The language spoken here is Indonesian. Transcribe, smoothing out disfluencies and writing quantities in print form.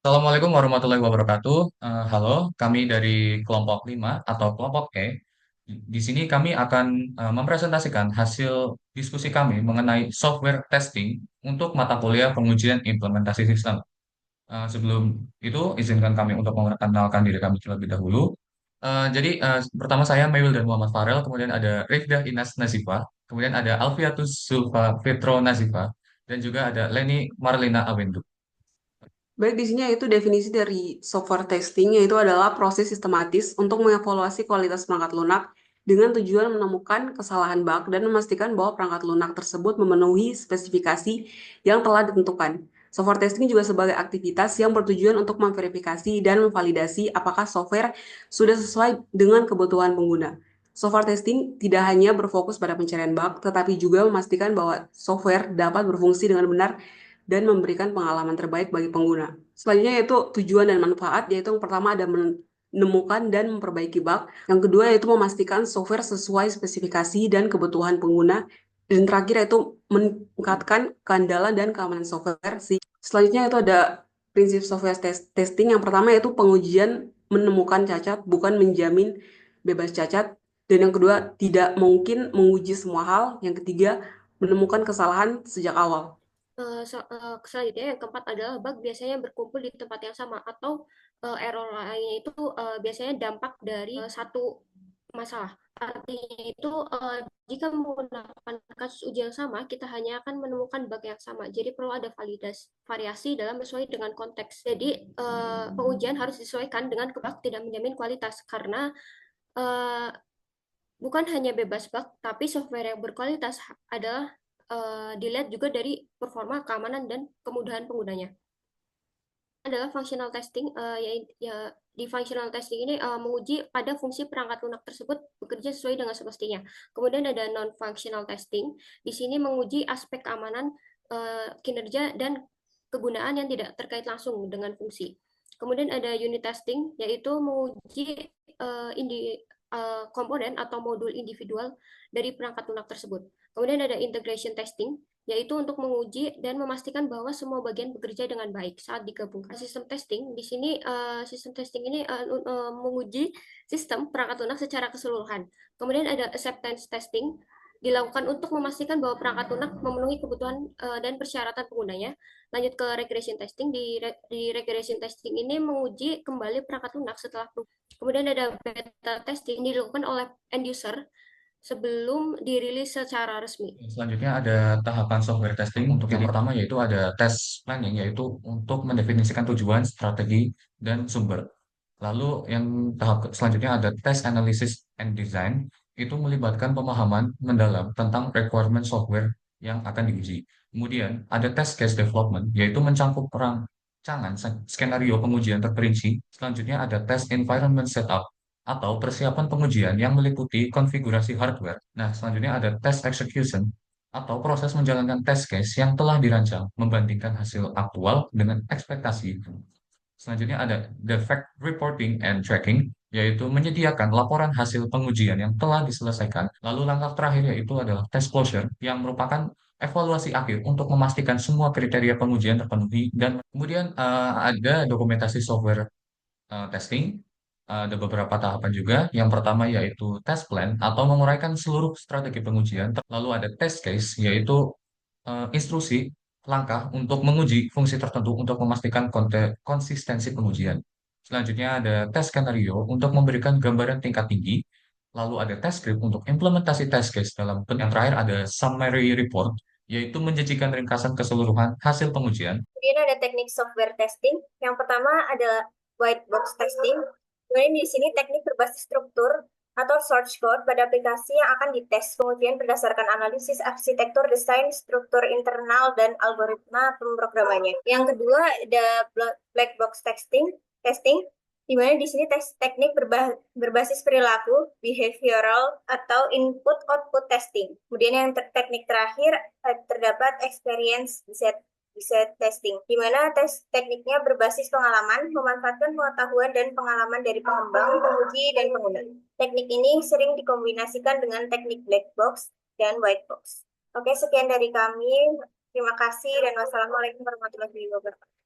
Assalamualaikum warahmatullahi wabarakatuh. Halo, kami dari kelompok 5 atau kelompok E. Di sini kami akan mempresentasikan hasil diskusi kami mengenai software testing untuk mata kuliah pengujian implementasi sistem. Sebelum itu, izinkan kami untuk memperkenalkan diri kami terlebih dahulu. Pertama saya Mewil dan Muhammad Farel, kemudian ada Rifdah Inas Nazifa, kemudian ada Alfiatus Sulfa Petro Nazifa, dan juga ada Leni Marlina Awendu. Baik, di sini yaitu definisi dari software testing, yaitu adalah proses sistematis untuk mengevaluasi kualitas perangkat lunak dengan tujuan menemukan kesalahan bug dan memastikan bahwa perangkat lunak tersebut memenuhi spesifikasi yang telah ditentukan. Software testing juga sebagai aktivitas yang bertujuan untuk memverifikasi dan memvalidasi apakah software sudah sesuai dengan kebutuhan pengguna. Software testing tidak hanya berfokus pada pencarian bug, tetapi juga memastikan bahwa software dapat berfungsi dengan benar dan memberikan pengalaman terbaik bagi pengguna. Selanjutnya yaitu tujuan dan manfaat, yaitu yang pertama ada menemukan dan memperbaiki bug. Yang kedua yaitu memastikan software sesuai spesifikasi dan kebutuhan pengguna. Dan terakhir yaitu meningkatkan keandalan dan keamanan software. Selanjutnya itu ada prinsip software testing. Yang pertama yaitu pengujian menemukan cacat, bukan menjamin bebas cacat. Dan yang kedua, tidak mungkin menguji semua hal. Yang ketiga, menemukan kesalahan sejak awal. Selanjutnya yang keempat adalah bug biasanya berkumpul di tempat yang sama atau error lainnya itu biasanya dampak dari satu masalah. Artinya itu jika menggunakan kasus uji yang sama, kita hanya akan menemukan bug yang sama. Jadi perlu ada variasi dalam sesuai dengan konteks. Jadi pengujian harus disesuaikan dengan bug tidak menjamin kualitas karena eh, bukan hanya bebas bug, tapi software yang berkualitas adalah dilihat juga dari performa, keamanan, dan kemudahan penggunanya. Adalah functional testing, ya di functional testing ini menguji pada fungsi perangkat lunak tersebut bekerja sesuai dengan semestinya. Kemudian ada non-functional testing, di sini menguji aspek keamanan, kinerja, dan kegunaan yang tidak terkait langsung dengan fungsi. Kemudian ada unit testing, yaitu menguji komponen atau modul individual dari perangkat lunak tersebut. Kemudian ada integration testing, yaitu untuk menguji dan memastikan bahwa semua bagian bekerja dengan baik saat digabungkan. Sistem testing di sini sistem testing ini menguji sistem perangkat lunak secara keseluruhan. Kemudian ada acceptance testing dilakukan untuk memastikan bahwa perangkat lunak memenuhi kebutuhan dan persyaratan penggunanya. Lanjut ke regression testing. Di regression testing ini menguji kembali perangkat lunak setelah. Kemudian ada beta testing dilakukan oleh end user sebelum dirilis secara resmi. Selanjutnya ada tahapan software testing. Untuk yang pertama yaitu ada test planning, yaitu untuk mendefinisikan tujuan, strategi, dan sumber. Lalu yang tahap selanjutnya ada test analysis and design, itu melibatkan pemahaman mendalam tentang requirement software yang akan diuji. Kemudian ada test case development, yaitu mencangkup perancangan skenario pengujian terperinci. Selanjutnya ada test environment setup, atau persiapan pengujian yang meliputi konfigurasi hardware. Nah, selanjutnya ada test execution atau proses menjalankan test case yang telah dirancang membandingkan hasil aktual dengan ekspektasi. Selanjutnya ada defect reporting and tracking, yaitu menyediakan laporan hasil pengujian yang telah diselesaikan. Lalu langkah terakhir yaitu adalah test closure, yang merupakan evaluasi akhir untuk memastikan semua kriteria pengujian terpenuhi. Dan kemudian ada dokumentasi software testing. Ada beberapa tahapan juga. Yang pertama yaitu test plan atau menguraikan seluruh strategi pengujian. Lalu ada test case, yaitu instruksi langkah untuk menguji fungsi tertentu untuk memastikan konsistensi pengujian. Selanjutnya ada test skenario untuk memberikan gambaran tingkat tinggi. Lalu ada test script untuk implementasi test case dalam. Yang terakhir ada summary report, yaitu menjanjikan ringkasan keseluruhan hasil pengujian. Kemudian ada teknik software testing. Yang pertama adalah white box testing. Kemudian di sini teknik berbasis struktur atau source code pada aplikasi yang akan dites. Kemudian berdasarkan analisis arsitektur, desain, struktur internal, dan algoritma pemrogramannya. Yang kedua ada black box testing, di mana di sini teknik berbasis perilaku, behavioral, atau input-output testing. Kemudian yang teknik terakhir terdapat experience bisa testing, di mana tekniknya berbasis pengalaman, memanfaatkan pengetahuan dan pengalaman dari pengembang, penguji, dan pengguna. Teknik ini sering dikombinasikan dengan teknik black box dan white box. Oke, sekian dari kami. Terima kasih dan wassalamualaikum warahmatullahi wabarakatuh.